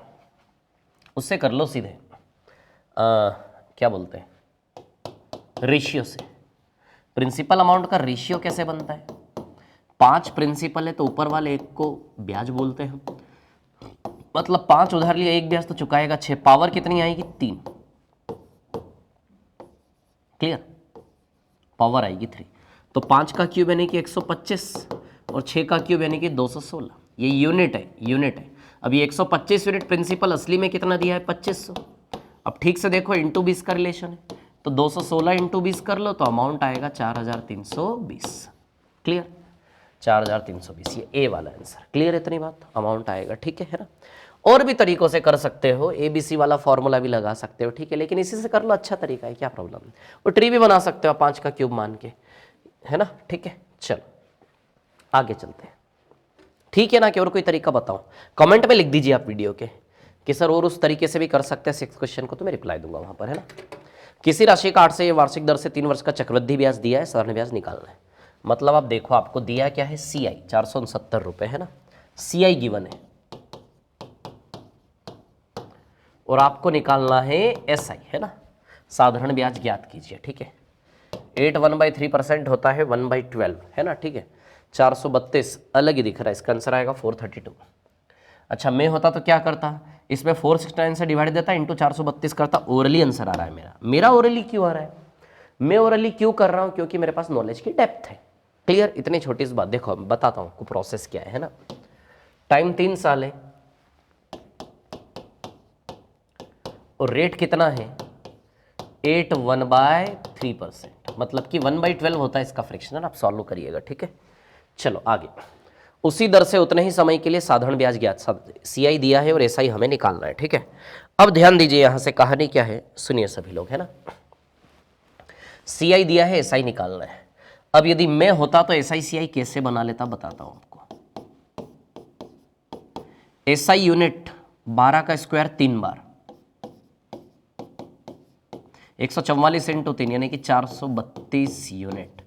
S1: उससे कर लो सीधे, क्या बोलते हैं, रेशियो से। प्रिंसिपल अमाउंट का रेशियो कैसे बनता है? 5 प्रिंसिपल है तो ऊपर वाले एक को ब्याज बोलते हैं, मतलब 5 उधार लिया, एक ब्याज तो चुकाएगा 6, पावर कितनी आएगी? 3। क्लियर? पावर आएगी 3, तो 5 का क्यूब यानी कि 125 और 6 का क्यूब यानी कि 216। ये यूनिट है, यूनिट है। अब ये 125 यूनिट प्रिंसिपल असली में कितना दिया है? 2500। अब ठीक से देखो, इंटू 20 का रिलेशन है, तो 216 इंटू 20 कर लो तो अमाउंट आएगा 4320। क्लियर? 4320, ये ए वाला आंसर। क्लियर इतनी बात? अमाउंट आएगा, ठीक है ना। और भी तरीकों से कर सकते हो, ABC वाला फॉर्मूला भी लगा सकते हो, ठीक है, लेकिन इसी से कर लो, अच्छा तरीका है, क्या प्रॉब्लम है। और ट्री भी बना सकते हो 5 का क्यूब मान के, है ना। ठीक है, चलो आगे चलते हैं, ठीक है ना। कि और कोई तरीका बताओ, कमेंट में लिख दीजिए आप वीडियो के कि सर और उस तरीके से भी कर सकते हैं 6 क्वेश्चन को, तो मैं रिप्लाई दूंगा वहां पर, है ना। किसी राशि का 8 से वार्षिक दर से 3 वर्ष का चक्रवृद्धि ब्याज दिया है, साधारण ब्याज निकालना है। मतलब आप देखो, आपको दिया क्या है? CI 469 रुपये, है ना। CI गिवन है, और आपको निकालना है SI, है ना, साधारण ब्याज ज्ञात कीजिए। ठीक है, 8 1/3% होता है 1/12, है ना। ठीक है, 432 अलग ही दिख रहा है, इसका आंसर आएगा 432। अच्छा, मैं होता तो क्या करता, इसमें 469 से डिवाइड देता, इंटू 432 करता। ओरली आंसर आ रहा है मेरा ओरली क्यों आ रहा है? मैं ओरली क्यों कर रहा हूं? क्योंकि मेरे पास नॉलेज की डेप्थ है। क्लियर? इतनी छोटी सी बात, देखो बताता हूं प्रोसेस क्या है ना। टाइम 3 साल है, और रेट कितना है? 8 1/3%, मतलब कि 1/12 होता है इसका फ्रैक्शन। आप सॉल्व करिएगा, ठीक है। चलो आगे, उसी दर से उतने ही समय के लिए साधारण ब्याज ज्ञात, CI दिया है और SI हमें निकालना है। ठीक है, अब ध्यान दीजिए, यहां से कहानी क्या है सुनिए सभी लोग, है ना। CI दिया है, SI निकालना है। अब यदि मैं होता तो SI CI कैसे बना लेता, बताता हूं आपको। SI यूनिट 12 का स्क्वायर 3 बार, 144 इंटू 3 यानी कि 432 यूनिट,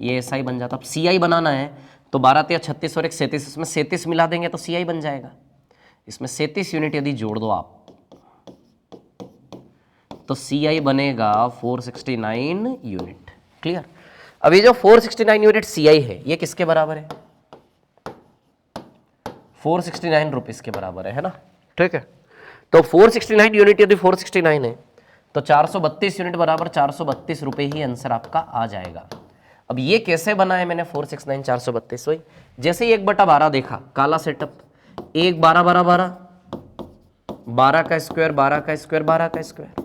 S1: ये SI बन जाता। अब CI बनाना है तो 12 3 36 और एक 37, इसमें 37 मिला देंगे तो CI बन जाएगा। इसमें 37 यूनिट यदि जोड़ दो आप तो CI बनेगा 469 यूनिट। क्लियर? अब ये जो 469 यूनिट CI है, ये किसके बराबर है? 469 रुपीस के बराबर है ना। ठीक है, तो 469 यूनिट यदि 469 है तो 432 यूनिट बराबर 432 रुपये ही आंसर आपका आ जाएगा। अब ये कैसे बना है मैंने 469 432? वही जैसे ही 1/12 देखा, काला सेटअप, 1 12 12 12, 12 का स्क्वायर 12 का स्क्वायर 12 का स्क्वायर,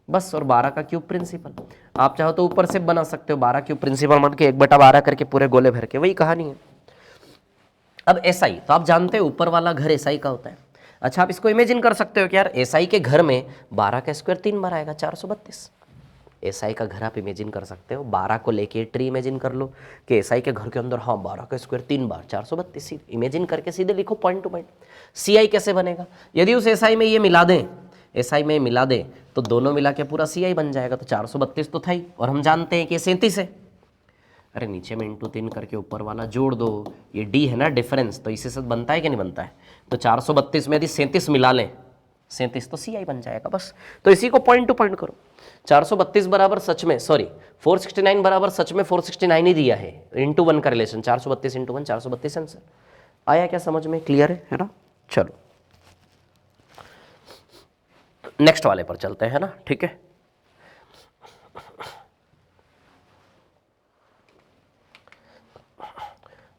S1: बस, और 12 का क्यूब प्रिंसिपल। आप चाहो तो ऊपर से बना सकते हो, 12 क्यूब प्रिंसिपल मान के 1/12 करके पूरे गोले भर के, वही कहानी है। अब SI तो आप जानते हो ऊपर वाला घर SI का होता है। अच्छा, आप इसको इमेजिन कर सकते हो कि यार SI के घर में 12 का स्क्वायर 3 बार आएगा, 432। एसआई का घर आप इमेजिन कर सकते हो, 12 को लेके ट्री इमेजिन कर लो कि एसआई के घर के अंदर हाँ 12 का स्क्वायर 3 बार 432, इमेजिन करके सीधे लिखो पॉइंट टू पॉइंट। सीआई कैसे बनेगा, यदि उस एसआई में ये मिला दें, एसआई में मिला दें तो दोनों मिला के पूरा सीआई बन जाएगा। तो 432 तो था ही, और हम जानते हैं कि ये 37 है। अरे नीचे में इंटू 3 करके ऊपर वाला जोड़ दो, ये डी है ना डिफरेंस, तो इसी से बनता है कि नहीं बनता है। तो 432 में यदि 37 मिला लें, 37 तो सीआई बन जाएगा बस। तो इसी को पॉइंट टू पॉइंट करो। 432 बराबर सच में, सॉरी 469 बराबर सच में 469 ही दिया है, इंटू 1 का रिलेशन, 432 इंटू 1 432 आंसर आया। क्या समझ में क्लियर है ना? चलो नेक्स्ट वाले पर चलते हैं ना, ठीक है।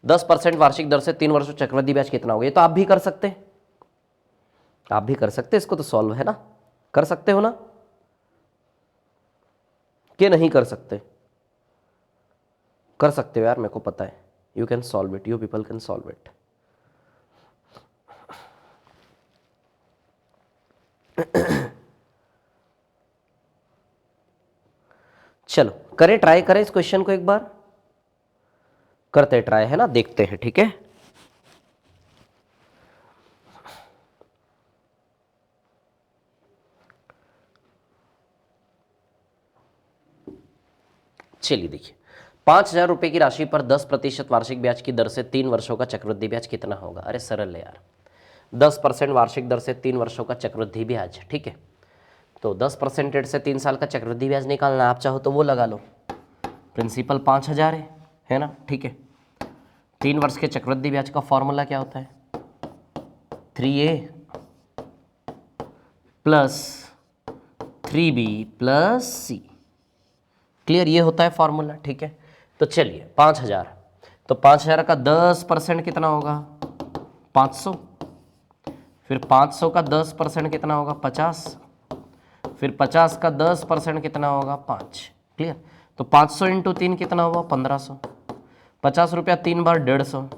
S1: दस % वार्षिक दर से 3 वर्षों चक्रवृद्धि ब्याज कितना होगा? ये तो आप भी कर सकते हैं, आप भी कर सकते हैं, इसको तो सॉल्व है ना, कर सकते हो ना, कि नहीं कर सकते? कर सकते हो यार, मेरे को पता है, you can solve it, you people can solve it. चलो करें, ट्राई करें इस क्वेश्चन को एक बार, करते ट्राई है ना, देखते हैं, ठीक है। चलिए देखिए, 5,000 रुपए की राशि पर 10% वार्षिक ब्याज की दर से 3 वर्षों का चक्रवृद्धि ब्याज कितना होगा? अरे सरल है यार, 10% वार्षिक दर से 3 वर्षों का चक्रवृद्धि ब्याज, ठीक है। तो 10% से 3 साल का चक्रवृद्धि ब्याज निकालना, आप चाहो तो वो लगा लो, प्रिंसिपल 5,000 है ना, ठीक है। 3 वर्ष के चक्रवृद्धि ब्याज का फॉर्मूला क्या होता है? 3A plus 3B plus C, clear, ये होता है फॉर्मूला, ठीक है। तो चलिए 5,000, तो 5,000 का 10% कितना होगा? 500, फिर 500 का 10% कितना होगा? 50, फिर 50 का 10% कितना होगा? 5, क्लियर। तो 500 इंटू 3 कितना हुआ? 1500, 50 रुपया 3 बार 150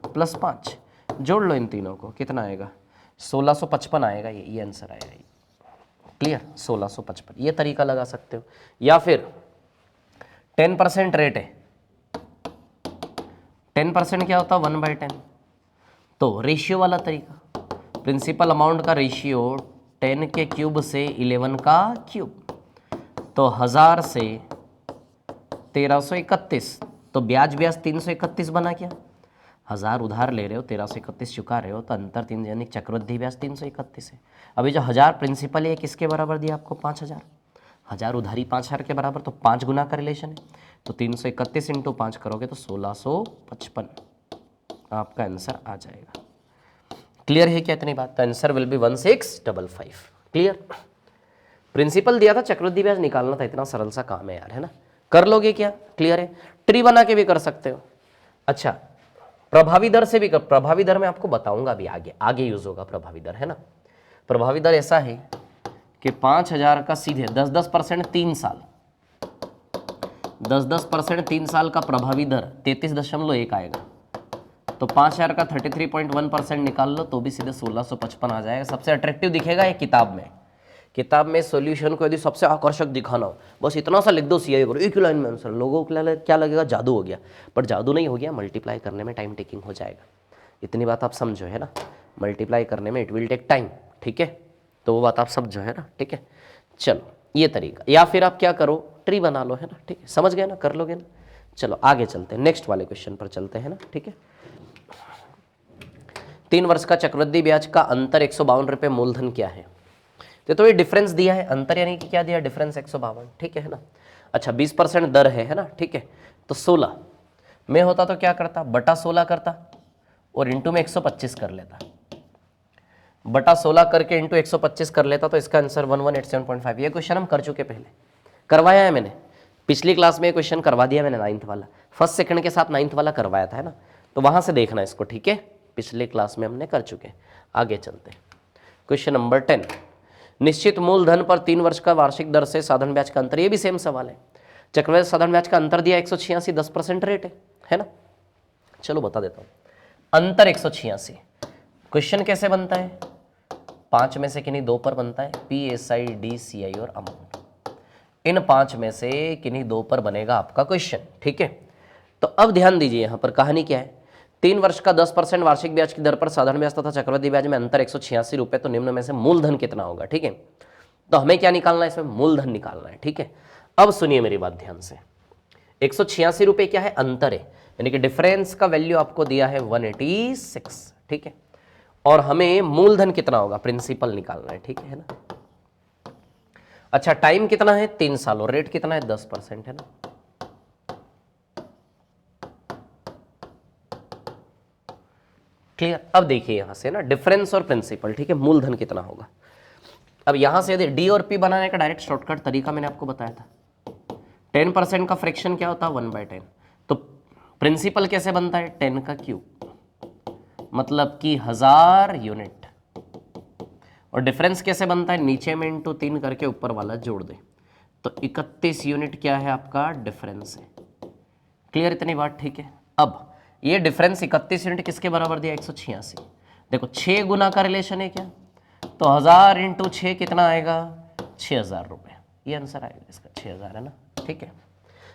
S1: प्लस 5, जोड़ लो इन तीनों को, कितना आएगा? 1655 आएगा, ये आंसर आएगा, क्लियर, 1655। ये तरीका लगा सकते हो, या फिर 10% रेट है, 10% क्या होता है? 1/10, तो रेशियो वाला तरीका, प्रिंसिपल अमाउंट का रेशियो 10 के क्यूब से 11 का क्यूब, तो 1000 से 1331, तो ब्याज 331 बना क्या? 1000 उधार ले रहे हो, 1331 चुका रहे हो, तो अंतर 3 यानी चक्रवृद्धि ब्याज 331 है। अभी जो 1000 प्रिंसिपल है किसके बराबर दिया आपको? 5,000, 1000 उधारी 5,000 के बराबर, तो 5 गुना का रिलेशन है, तो 331 इंटू 5 करोगे तो 1655 आपका आंसर आ जाएगा। क्लियर है क्या इतनी बात? तो answer will be 1655, clear. Principal दिया था, चक्रवृद्धि ब्याज निकालना था, इतना सरल सा काम है यार, है ना, कर लोगे क्या? क्लियर है। ट्री बना के भी कर सकते हो। अच्छा, प्रभावी दर से भी कर, प्रभावी दर में आपको बताऊंगा अभी, आगे आगे यूज होगा प्रभावी दर, है ना। प्रभावी दर ऐसा है कि 5,000 का सीधे 10% 3 साल, 10% 3 साल का प्रभावी दर 33.1 आएगा, तो 5,000 का 33.1% निकाल लो तो भी सीधे 1655 आ जाएगा। सबसे अट्रैक्टिव दिखेगा ये किताब में, किताब में सॉल्यूशन को यदि सबसे आकर्षक दिखाना हो, बस इतना सा लिख दो सीआई करो, एक लाइन में आंसर। लोगों को क्या लगेगा? जादू हो गया, पर जादू नहीं हो गया, मल्टीप्लाई करने में टाइम टेकिंग हो जाएगा। इतनी बात आप समझो, है ना, मल्टीप्लाई करने में इट विल टेक टाइम, ठीक है, तो वो बात आप समझो, है ना, ठीक है। चलो ये तरीका, या फिर आप क्या करो, ट्री बना लो, है ना, ठीक है, समझ गए ना, कर लोगे ना। चलो आगे चलते हैं, नेक्स्ट वाले क्वेश्चन पर चलते हैं ना, ठीक है। 3 वर्ष का चक्रवृद्धि ब्याज का अंतर 152 रुपये मूलधन क्या है? तो ये डिफरेंस दिया है, अंतर यानी कि क्या दिया? डिफरेंस 152, ठीक है ना। अच्छा 20% दर है ना, ठीक है, तो 16 में होता तो क्या करता? बटा 16 करता और इंटू में 125 कर लेता, बटा 16 करके इंटू 125 कर लेता, तो इसका आंसर 1187.5। ये क्वेश्चन हम कर चुके, पहले करवाया है मैंने, पिछली क्लास में ये क्वेश्चन करवा दिया मैंने, 9th वाला, फर्स्ट सेकंड के साथ 9th वाला करवाया था, है ना, तो वहां से देखना इसको, ठीक है, पिछले क्लास में हमने कर चुके। आगे चलते हैं, क्वेश्चन नंबर 10, निश्चित मूलधन पर 3 वर्ष का वार्षिक दर से साधारण ब्याज का अंतर, ये भी सेम सवाल है। चक्रवृद्धि साधारण ब्याज का अंतर दिया 186, 10% रेट है ना। चलो बता देता हूँ, अंतर 186, क्वेश्चन कैसे बनता है? 5 में से किन्हीं 2 पर बनता है, PSI DCI और अमाउंट। इन 5 में से किन्हीं 2 पर बनेगा आपका क्वेश्चन, ठीक है। तो अब ध्यान दीजिए, यहां पर कहानी क्या है। 3 वर्ष का 10% वार्षिक ब्याज की दर पर साधारण ब्याज तथा चक्रवृद्धि ब्याज में अंतर 186 रुपए, तो निम्न में से मूलधन कितना होगा, ठीक है। तो हमें क्या निकालना है, इसमें मूलधन निकालना है, ठीक है। अब सुनिए मेरी बात ध्यान से, 186 रुपए क्या है, अंतर है, यानी कि डिफरेंस का वैल्यू आपको दिया है 186, ठीक है। और हमें मूलधन कितना होगा, प्रिंसिपल निकालना है, ठीक है ना। अच्छा, टाइम कितना है, 3 साल, और रेट कितना है, 10%, है ना। क्लियर। अब देखिए यहां से ना डिफरेंस और प्रिंसिपल, ठीक है, मूलधन कितना होगा। अब यहां से यदि डी और पी बनाने का डायरेक्ट शॉर्टकट तरीका मैंने आपको बताया था, 10% का फ्रैक्शन क्या होता है, 1/10। तो प्रिंसिपल कैसे बनता है, 10 का क्यूब, मतलब कि 1000 यूनिट। और डिफरेंस कैसे बनता है, नीचे में इंटू 3 करके ऊपर वाला जोड़ दे, तो 31 यूनिट क्या है आपका डिफरेंस है। क्लियर इतनी बात, ठीक है। अब ये डिफरेंस 31 यूनिट किसके बराबर दिया, 186। देखो 6 गुना का रिलेशन है क्या, तो 1000 इंटू 6 कितना आएगा, 6000 रुपये, ये आंसर आएगा इसका, 6000 है ना, ठीक है।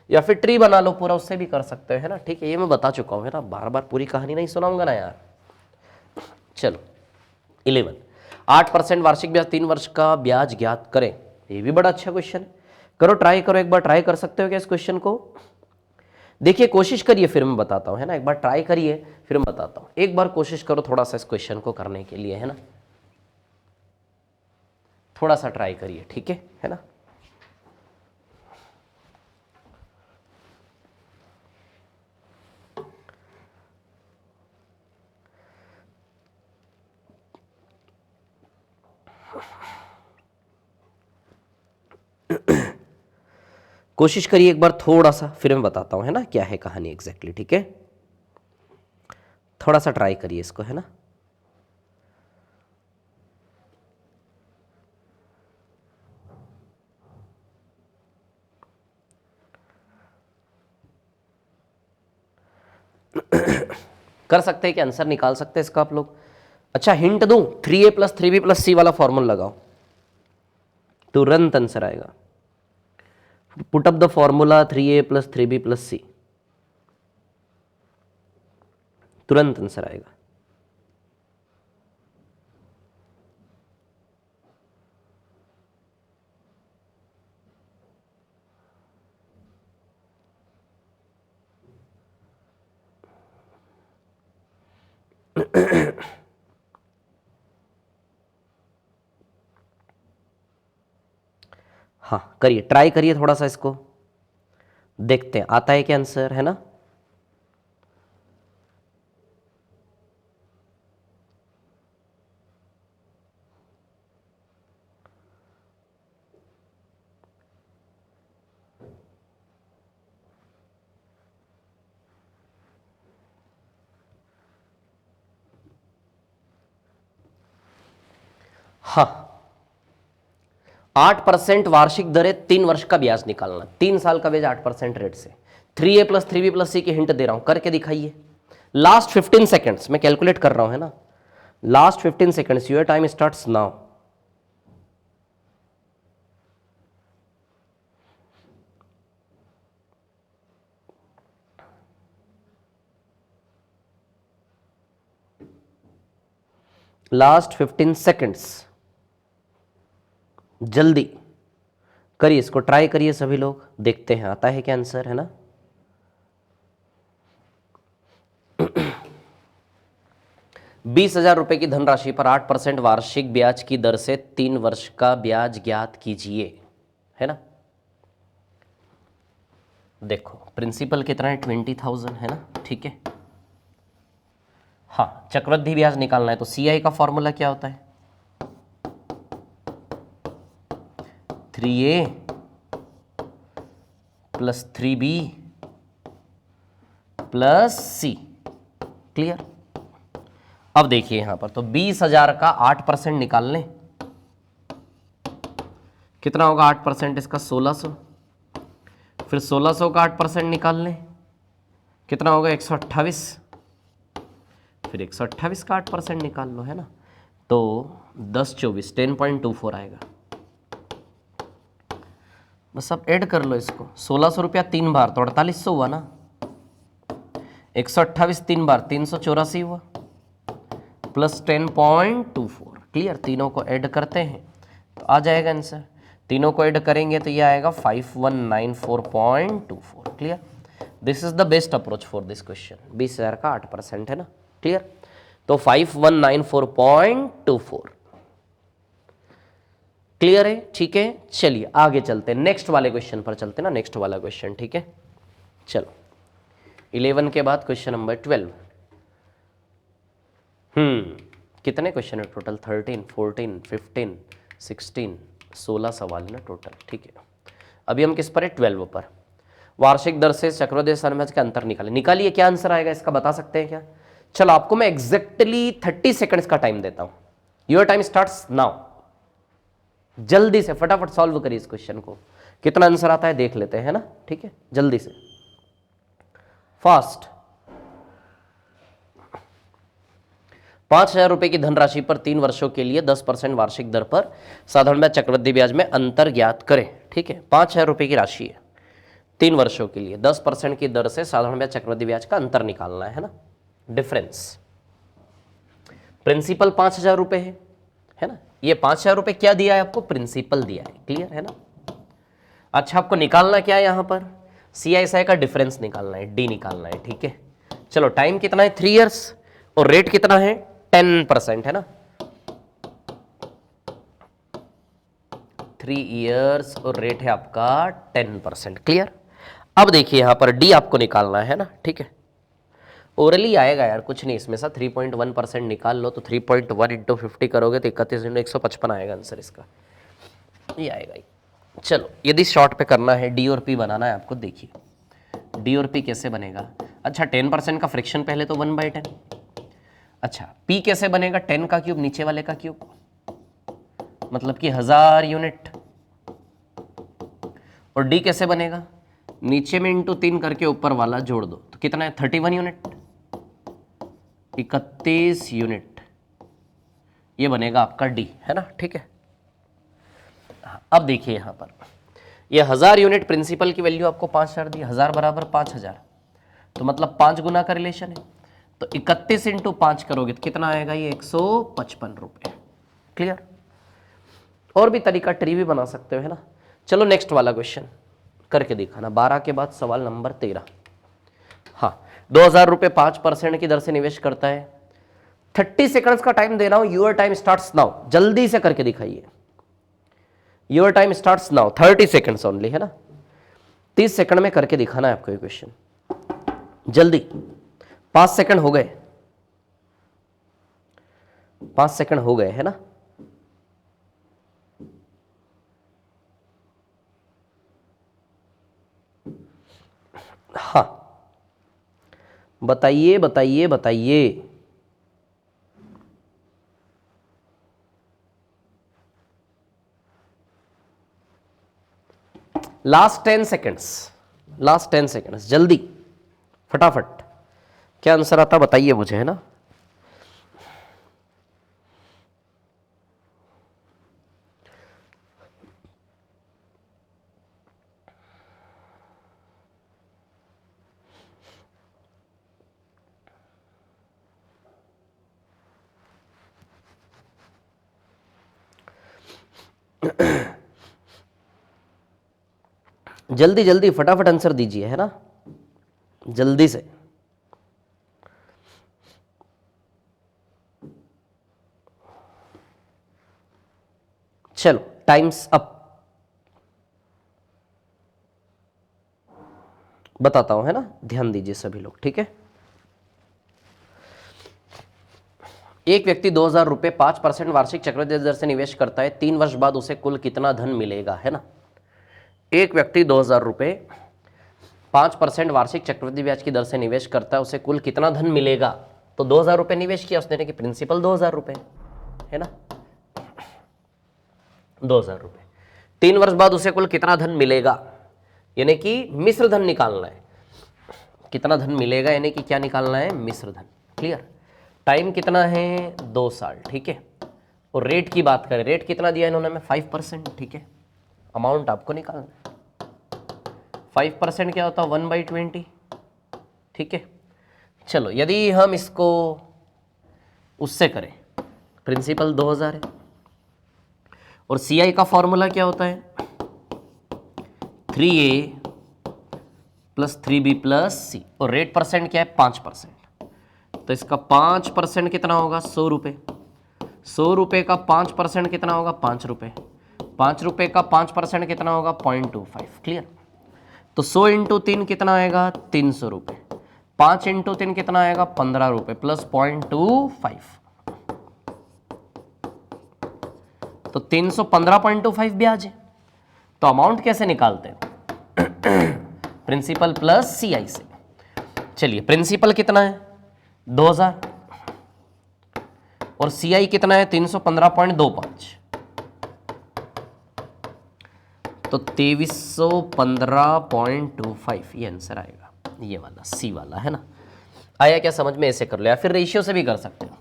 S1: या फिर ट्री बना लो पूरा, उससे भी कर सकते हो, है ना, ठीक है। ये मैं बता चुका हूँ, है ना, बार बार पूरी कहानी नहीं सुनाऊंगा ना यार। चलो 11, 8% वार्षिक ब्याज 3 वर्ष का ब्याज ज्ञात करें। ये भी बड़ा अच्छा क्वेश्चन है, करो ट्राई करो, एक बार ट्राई कर सकते हो क्या इस क्वेश्चन को। देखिए कोशिश करिए, फिर मैं बताता हूं, है ना, एक बार ट्राई करिए फिर मैं बताता हूं। एक बार कोशिश करो थोड़ा सा इस क्वेश्चन को करने के लिए, है ना, थोड़ा सा ट्राई करिए, ठीक है ना। कोशिश करिए एक बार थोड़ा सा, फिर मैं बताता हूं, है ना, क्या है कहानी एग्जैक्टली, ठीक है। थोड़ा सा ट्राई करिए इसको, है ना। कर सकते हैं कि आंसर निकाल सकते हैं इसका आप लोग। अच्छा हिंट दूं, 3a + 3b + c वाला फॉर्मूला लगाओ, तुरंत आंसर आएगा। Put up the formula 3a + 3b + c, तुरंत आंसर आएगा। हाँ करिए, ट्राई करिए थोड़ा सा इसको, देखते हैं आता है क्या आंसर, है ना। हाँ 8% वार्षिक दर है, 3 वर्ष का ब्याज निकालना, 3 साल का ब्याज 8% रेट से। 3a + 3b + c की हिंट दे रहा हूं, करके दिखाइए। लास्ट 15 सेकेंड्स मैं कैलकुलेट कर रहा हूं, है ना, last 15 seconds, your time starts now. Last 15 seconds, जल्दी करिए इसको, ट्राई करिए सभी लोग, देखते हैं आता है क्या आंसर, है ना। ₹20,000 की धनराशि पर 8% वार्षिक ब्याज की दर से 3 वर्ष का ब्याज ज्ञात कीजिए, है ना। देखो प्रिंसिपल कितना है, 20,000, है ना, ठीक है। हाँ चक्रवृद्धि ब्याज निकालना है, तो CI का फॉर्मूला क्या होता है, 3a + 3b + c। क्लियर। अब देखिए यहां पर तो 20,000 का 8% निकाल लें, कितना होगा 8% इसका, 1600। फिर 1600 का 8% निकाल लें, कितना होगा 128। फिर 128 का 8% निकाल लो, है ना, तो 10 24 10.24 आएगा। बस अब ऐड कर लो इसको। 1600 रुपया 3 बार तो 4800 हुआ ना, 128 3 बार 384 हुआ, प्लस 10.24। क्लियर, तीनों को ऐड करते हैं तो आ जाएगा आंसर। तीनों को ऐड करेंगे तो ये आएगा 5194.24। Clear, this is the best approach for this question. 20,000 का 8% है ना। क्लियर, तो 5194.24 क्लियर है। ठीक है, चलिए आगे चलते हैं, नेक्स्ट वाले क्वेश्चन पर चलते हैं ना, नेक्स्ट वाला क्वेश्चन। ठीक है, चलो 11 के बाद क्वेश्चन नंबर 12। कितने क्वेश्चन है टोटल? 13, 14, 15, 16, 16 सवाल है ना टोटल। ठीक है, अभी हम किस पर है? 12 पर। वार्षिक दर से चक्रवृद्धि साम्राज्य का अंतर निकालिए। क्या आंसर आएगा इसका, बता सकते हैं क्या? चलो आपको मैं एग्जैक्टली 30 सेकंड्स का टाइम देता हूं। Your time starts now. जल्दी से फटाफट सॉल्व करिए इस क्वेश्चन को, कितना आंसर आता है देख लेते हैं ना। ठीक है, जल्दी से, फास्ट। 5,000 रुपए की धनराशि पर 3 वर्षों के लिए 10% वार्षिक दर पर साधारण ब्याज चक्रवृद्धि ब्याज में अंतर ज्ञात करें। ठीक है, 5,000 रुपए की राशि है, 3 वर्षों के लिए 10% की दर से साधारण ब्याज चक्रवृद्धि ब्याज का अंतर निकालना है ना, डिफरेंस। प्रिंसिपल 5,000 रुपए है ना। ये 5,000 रुपए क्या दिया है आपको? प्रिंसिपल दिया है। क्लियर है ना। अच्छा, आपको निकालना क्या है यहां पर? CISI का डिफरेंस निकालना है, डी निकालना है। ठीक है, चलो टाइम कितना है? 3 इयर्स, और रेट कितना है? 10% है ना। 3 इयर्स और रेट है आपका 10%। क्लियर, अब देखिए यहां पर डी आपको निकालना है ना। ठीक है, ओरली आएगा यार, कुछ नहीं इसमें सा। 3.1% निकाल लो तो 3.1 इंटू 50 करोगे तो 31 इंटू 155 आएगा आंसर इसका, ये आएगा ही। चलो यदि शॉर्ट पे करना है, डी और पी बनाना है आपको, देखिए डी और पी कैसे बनेगा। अच्छा, 10% का फ्रैक्शन पहले तो 1/10। अच्छा, पी कैसे बनेगा? 10 का क्यूब नीचे वाले का क्यूब, मतलब कि 1000 यूनिट। और डी कैसे बनेगा? नीचे में इंटू 3 करके ऊपर वाला जोड़ दो तो कितना है? 31 यूनिट, 31 यूनिट, ये बनेगा आपका डी, है ना। ठीक है, अब देखिए यहां पर ये 1000 यूनिट प्रिंसिपल की वैल्यू आपको 5,000 दी, 1000 बराबर 5,000, तो मतलब 5 गुना का रिलेशन है, तो 31 इंटू 5 करोगे तो कितना आएगा? ये 155 रुपए। क्लियर, और भी तरीका ट्री भी बना सकते हो, है ना। चलो नेक्स्ट वाला क्वेश्चन करके दिखाना। 12 के बाद सवाल नंबर 13। हाँ, 2,000 रुपए 5% की दर से निवेश करता है। 30 सेकंड्स का टाइम दे रहा हूं, यूर टाइम स्टार्ट्स नाउ। जल्दी से करके दिखाइए, your time starts now. 30 seconds only, है ना। 30 सेकंड में करके दिखाना है आपको ये क्वेश्चन, जल्दी। 5 सेकंड हो गए, 5 सेकंड हो गए, है ना। हाँ, बताइए बताइए बताइए। लास्ट 10 सेकंड्स, लास्ट 10 सेकंड्स, जल्दी फटाफट। क्या आंसर आता बताइए मुझे, है ना। जल्दी जल्दी फटाफट आंसर दीजिए, है ना, जल्दी से। चलो टाइम्स अप। बताता हूं, है ना, ध्यान दीजिए सभी लोग। ठीक है, एक व्यक्ति 2,000 रुपए 5% वार्षिक चक्रवृद्धि दर से निवेश करता है, 3 वर्ष बाद उसे कुल कितना धन मिलेगा, है ना। एक व्यक्ति 2,000 रुपए 5% वार्षिक चक्रवृद्धि ब्याज की दर से निवेश करता है, उसे कुल कितना धन मिलेगा। तो 2,000 रुपए निवेश किया उसने, कि प्रिंसिपल 2,000 रुपए, है ना। 2,000 रुपए, 3 वर्ष बाद उसे कुल कितना धन मिलेगा, यानी कि मिश्र धन निकालना है। कितना धन मिलेगा यानी कि क्या निकालना है? मिश्र धन। क्लियर, टाइम कितना है? 2 साल। ठीक है, और रेट की बात करें, रेट कितना दिया इन्होंने? 5%। ठीक है, अमाउंट आपको निकालना है। 5% क्या होता है 1/20, ठीक है। चलो यदि हम इसको उससे करें, प्रिंसिपल 2000 है और CI का फॉर्मूला क्या होता है 3A plus 3B plus C, और रेट परसेंट क्या है 5%, तो इसका 5% कितना होगा 100 रुपये। 100 रुपये का 5% कितना होगा 5 रुपये। 5 रुपये का 5% कितना होगा 0.25। क्लियर। तो 100 इंटू 3 कितना आएगा 300 रुपये। 5 इंटू 3 कितना आएगा 15 रुपये प्लस 0.25, तो 315.25 ब्याज है। तो अमाउंट कैसे निकालते हैं प्रिंसिपल प्लस CI से। चलिए प्रिंसिपल कितना है 2000 और CI कितना है 315.25, तो 2315.25 ये आंसर आएगा, ये वाला C वाला है ना। आया क्या समझ में? ऐसे कर लो या फिर रेशियो से भी कर सकते हो।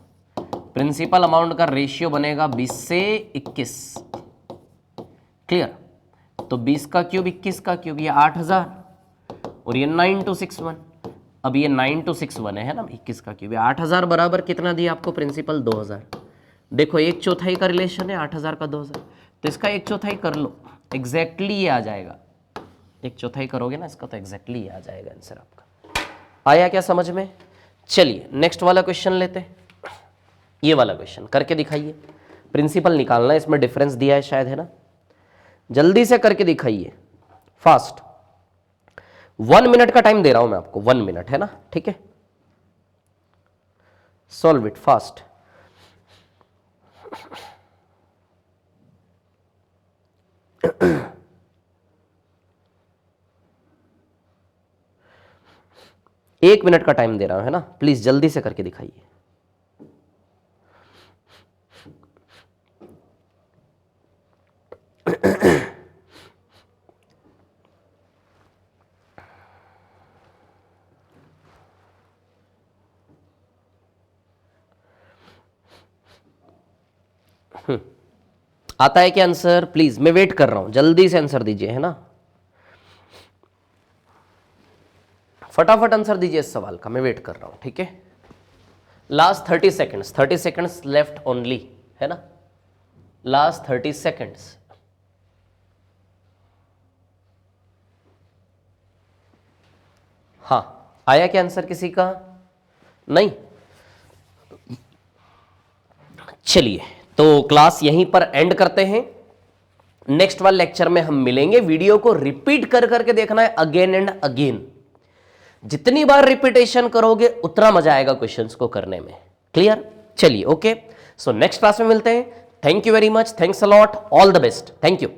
S1: प्रिंसिपल अमाउंट का रेशियो बनेगा 20 से 21। क्लियर। तो 20 का क्यूब 21 का क्यूब, ये 8000 और ये 9261। अब ये 9261 है ना 21 का क्यूब, 8000 बराबर कितना दिया आपको प्रिंसिपल 2000। देखो 1/4 का रिलेशन है 8000 का 2000, तो इसका 1/4 कर लो, एग्जैक्टली ये आ जाएगा। 1/4 करोगे ना इसका तो एग्जैक्टली ये आ जाएगा आंसर आपका। आया क्या समझ में? चलिए नेक्स्ट वाला क्वेश्चन लेते हैं। ये वाला क्वेश्चन करके दिखाइए। प्रिंसिपल निकालना है, इसमें डिफरेंस दिया है शायद, है ना। जल्दी से करके दिखाइए फास्ट। 1 मिनट का टाइम दे रहा हूं मैं आपको, 1 मिनट है ना, ठीक है। Solve it fast. एक मिनट का टाइम दे रहा हूं, है ना, प्लीज जल्दी से करके दिखाइए। आता है क्या आंसर? प्लीज मैं वेट कर रहा हूं, जल्दी से आंसर दीजिए, है ना। फटाफट आंसर दीजिए इस सवाल का, मैं वेट कर रहा हूं, ठीक है। Last 30 seconds, 30 seconds left only, है ना। Last 30 seconds. हाँ, आया क्या आंसर किसी का? नहीं। चलिए तो क्लास यहीं पर एंड करते हैं। नेक्स्ट वाले लेक्चर में हम मिलेंगे। वीडियो को रिपीट कर करके देखना है अगेन एंड अगेन। जितनी बार रिपीटेशन करोगे उतना मजा आएगा क्वेश्चंस को करने में। क्लियर? चलिए ओके, सो नेक्स्ट क्लास में मिलते हैं। Thank you very much, thanks a lot, all the best, thank you.